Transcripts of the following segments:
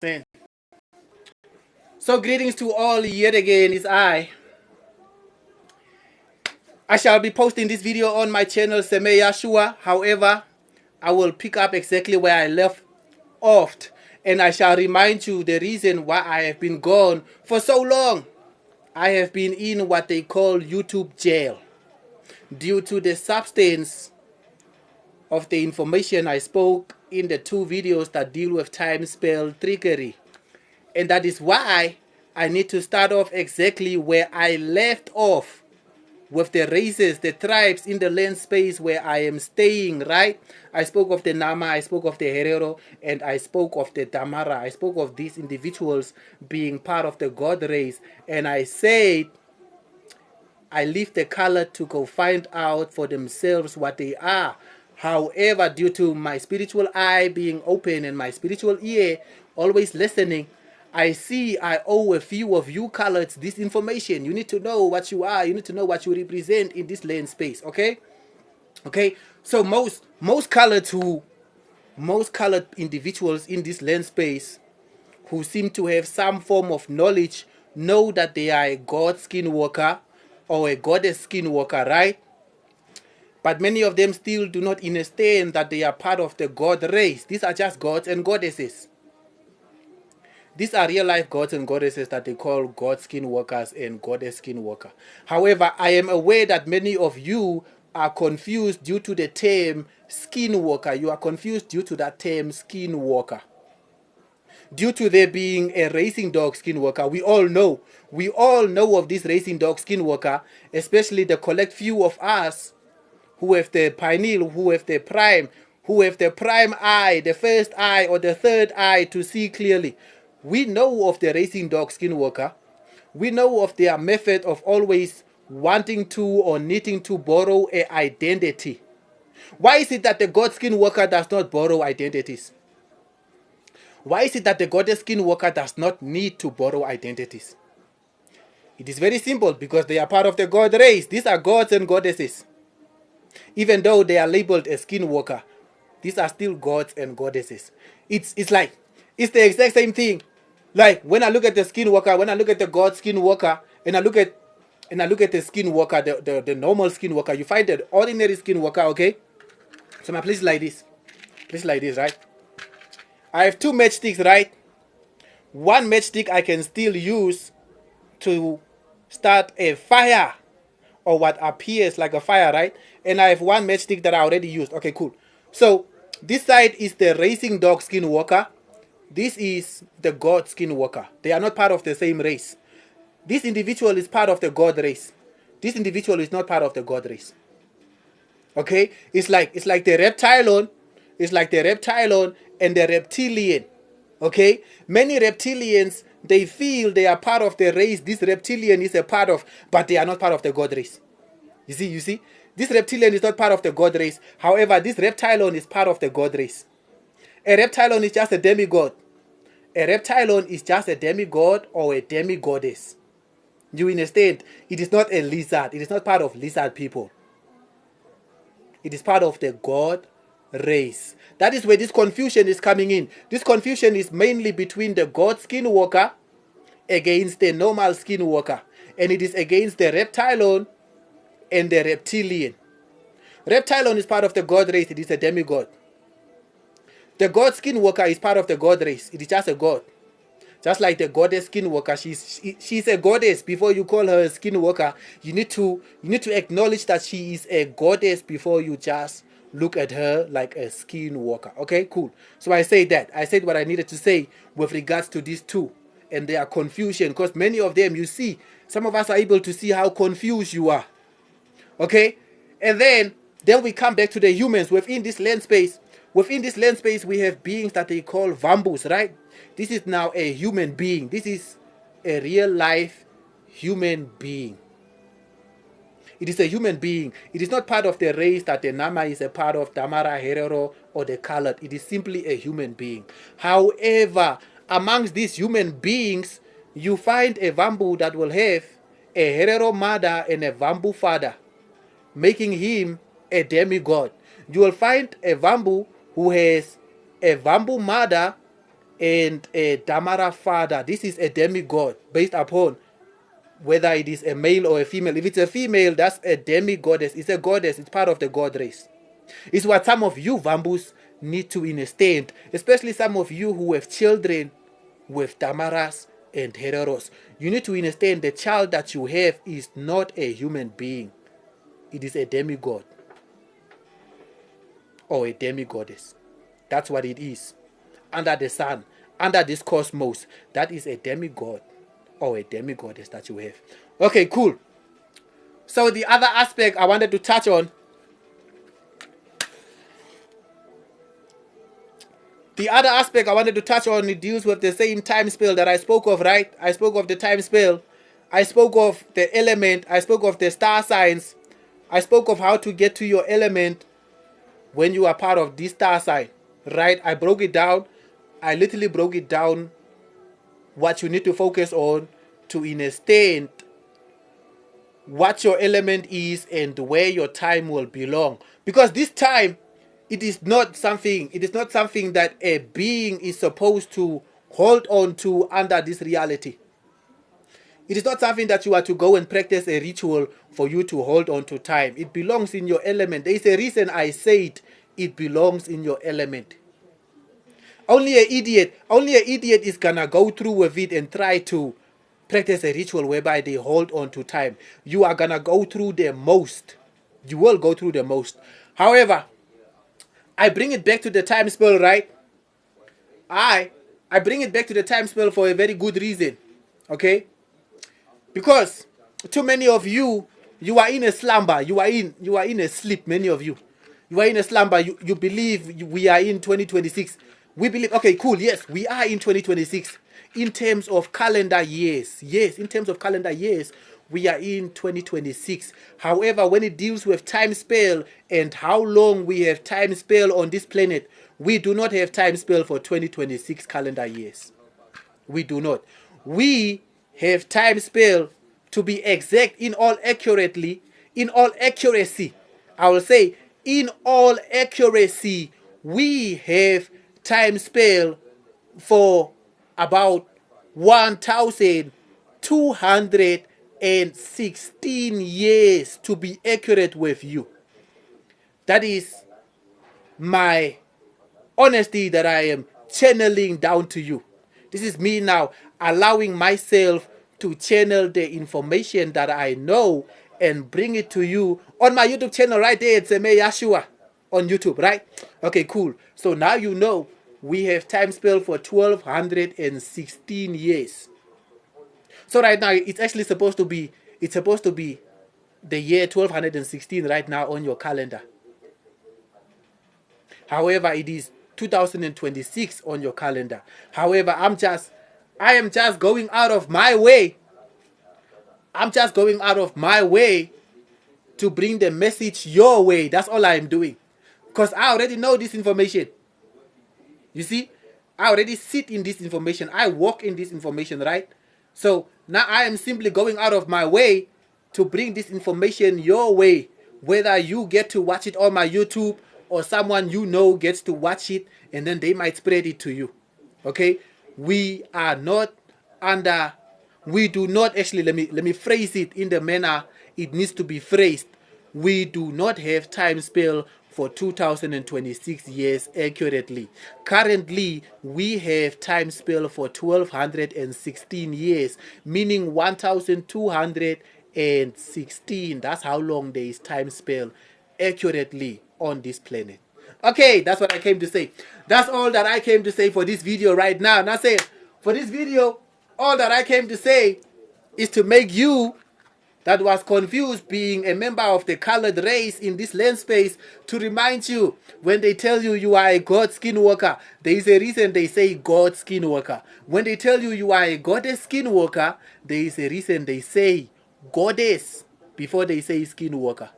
Then. So greetings to all yet again. It's I shall be posting this video on my channel Seme Yashua. However, I will pick up exactly where I left off, and I shall remind you the reason why I have been gone for so long. I have been in what they call YouTube jail due to the substance of the information I spoke in the 2 videos that deal with TimeSpell trickery. And that is why I need to start off exactly where I left off with the races, the tribes in the land space where I am staying, right? I spoke of the Nama, I spoke of the Herero, and I spoke of the Damara. I spoke of these individuals being part of the God race. And I said, I leave the color to go find out for themselves what they are. However, due to my spiritual eye being open and my spiritual ear always listening, I see I owe a few of you coloreds this information. You need to know what you are. You need to know what you represent in this land space. Okay? Okay? So most colored individuals in this land space who seem to have some form of knowledge know that they are a God skinwalker or a goddess skinwalker, right? But many of them still do not understand that they are part of the God race. These are just gods and goddesses. These are real life gods and goddesses that they call God skinwalkers and goddess skinwalker. However, I am aware that many of you are confused due to the term skinwalker. You are confused due to that term skinwalker. Due to there being a racing dog skinwalker, we all know of this racing dog skinwalker, especially the collect few of us who have the pineal, who have the prime eye, the first eye or the third eye to see clearly. We know of the racing dog skinwalker. We know of their method of always wanting to or needing to borrow an identity. Why is it that the god skinwalker does not borrow identities? Why is it that the goddess skinwalker does not need to borrow identities? It is very simple, because they are part of the god race. These are gods and goddesses. Even though they are labeled as skinwalker, these are still gods and goddesses. It's the exact same thing. Like when I look at the skinwalker, when I look at the god skinwalker, and I look at the skinwalker, the normal skinwalker, you find the ordinary skinwalker, okay? So my place is like this. Place like this, right? I have 2 matchsticks, right? One matchstick I can still use to start a fire, or what appears like a fire, right? And I have one matchstick that I already used. Okay, cool. So this side is the racing dog skinwalker. This is the god skinwalker. They are not part of the same race. This individual is part of the god race. This individual is not part of the god race. Okay? It's like the reptilon. It's like the reptilon and the reptilian. Okay? Many reptilians, they feel they are part of the race this reptilian is a part of, but they are not part of the god race. You see? This reptilian is not part of the god race. However, this reptilon is part of the god race. A reptilon is just a demigod. A reptilon is just a demigod or a demigoddess. You understand? It is not a lizard. It is not part of lizard people. It is part of the god race. That is where this confusion is coming in. This confusion is mainly between the god skinwalker against the normal skinwalker. And it is against the reptilon and the reptilian. Reptilon is part of the god race. It is a demigod. The god skinwalker is part of the god race. It is just a god. Just like the goddess skinwalker, she's a goddess. Before you call her a skinwalker, you need to acknowledge that she is a goddess before you just look at her like a skinwalker. Okay, cool. So I said that. I said what I needed to say with regards to these 2 and their confusion, because many of them, you see, some of us are able to see how confused you are. Okay, and then we come back to the humans within this land space. Within this land space, we have beings that they call Vambus, right? This is now a human being. This is a real life human being. It is a human being. It is not part of the race that the Nama is a part of, Damara, Herero, or the colored. It is simply a human being. However, amongst these human beings, you find a Vambu that will have a Herero mother and a Vambu father, making him a demigod. You will find a Vambu who has a Vambu mother and a Damara father. This is a demigod based upon whether it is a male or a female. If it's a female, that's a demigoddess. It's a goddess. It's part of the god race. It's what some of you Vambus need to understand, especially some of you who have children with Damaras and Hereros. You need to understand the child that you have is not a human being. It is a demigod or a demigoddess. That's what it is. Under the sun, under this cosmos, that is a demigod or a demigoddess that you have. Okay, cool. So the other aspect I wanted to touch on, it deals with the same time spell that I spoke of, right? I spoke of the time spell. I spoke of the element. I spoke of the star signs. I spoke of how to get to your element when you are part of this star sign, right? I broke it down. I literally broke it down what you need to focus on to understand what your element is and where your time will belong. Because this time, it is not something that a being is supposed to hold on to under this reality. It is not something that you are to go and practice a ritual for you to hold on to time. It belongs in your element. There is a reason I said it belongs in your element. Only an idiot is gonna go through with it and try to practice a ritual whereby they hold on to time. You are gonna go through the most. You will go through the most. However, I bring it back to the time spell, right? I bring it back to the time spell for a very good reason. Okay? Because too many of you are in a slumber. You are in a sleep, many of you. You are in a slumber. You believe we are in 2026. We believe, okay, cool, yes, we are in 2026. In terms of calendar years, yes, in terms of calendar years, we are in 2026. However, when it deals with time spell and how long we have time spell on this planet, we do not have time spell for 2026 calendar years. We do not. We have time spell, to be exact, in all accuracy, I will say, in all accuracy, we have time spell for about 1,216 years, to be accurate with you. That is my honesty that I am channeling down to you. This is me now allowing myself to channel the information that I know and bring it to you on my YouTube channel right there. It's Eme Yashua on YouTube, right? Okay, cool. So now you know we have time spell for 1,216 years. So right now it's actually supposed to be the year 1,216 right now on your calendar. However, it is 2026 on your calendar. However, I am just going out of my way. I'm just going out of my way to bring the message your way. That's all I am doing. Because I already know this information. You see, I already sit in this information. I walk in this information, right? So now I am simply going out of my way to bring this information your way. Whether you get to watch it on my YouTube or someone you know gets to watch it and then they might spread it to you. Okay? We do not actually, let me phrase it in the manner it needs to be phrased. We do not have time spell for 2026 years accurately. Currently, we have time spell for 1,216 years, meaning 1,216. That's how long there is time spell accurately on this planet. Okay, that's what I came to say. That's all that I came to say for this video right now. Now say, for this video, all that I came to say is to make you that was confused being a member of the colored race in this land space, to remind you, when they tell you you are a God skinwalker, there is a reason they say God skinwalker. When they tell you you are a goddess skinwalker, there is a reason they say goddess before they say skinwalker.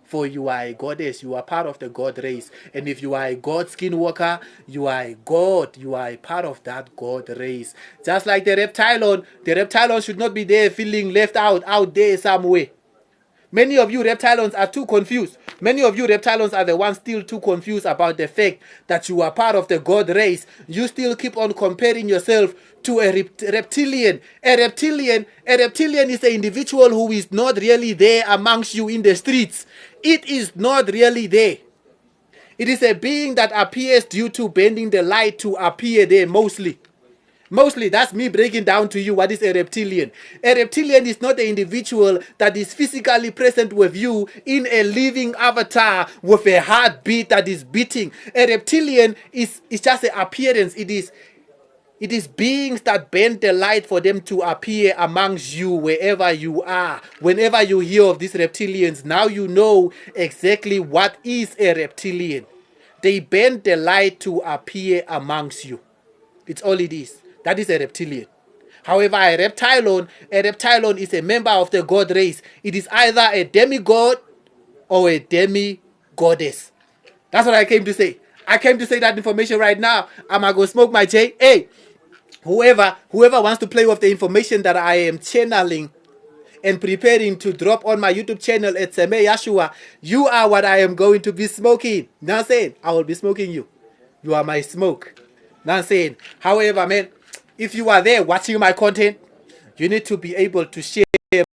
For you are a goddess, you are part of the God race. And if you are a God skinwalker, you are a God. You are a part of that God race. Just like the reptilon should not be there feeling left out there somewhere. Many of you reptilians are too confused. Many of you reptilians are the ones still too confused about the fact that you are part of the God race. You still keep on comparing yourself to a reptilian. A reptilian is an individual who is not really there amongst you in the streets. It is not really there. It is a being that appears due to bending the light to appear there mostly. Mostly, that's me breaking down to you what is a reptilian. A reptilian is not the individual that is physically present with you in a living avatar with a heartbeat that is beating. A reptilian is just an appearance. It is beings that bend the light for them to appear amongst you wherever you are. Whenever you hear of these reptilians, now you know exactly what is a reptilian. They bend the light to appear amongst you. It's all it is. That is a reptilian. However, a reptilian is a member of the God race. It is either a demigod or a demi-goddess. That's what I came to say. I came to say that information right now. I'm going to go smoke my J. Hey, whoever wants to play with the information that I am channeling and preparing to drop on my YouTube channel at Seme Yashua, you are what I am going to be smoking. Now saying, I will be smoking you. You are my smoke. Now saying, however, man, if you are there watching my content, you need to be able to share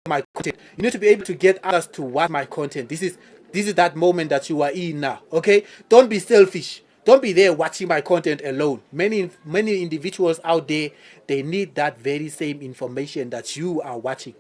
my content. You need to be able to get others to watch my content. This is that moment that you are in now. Okay? Don't be selfish. Don't be there watching my content alone. Many individuals out there, they need that very same information that you are watching.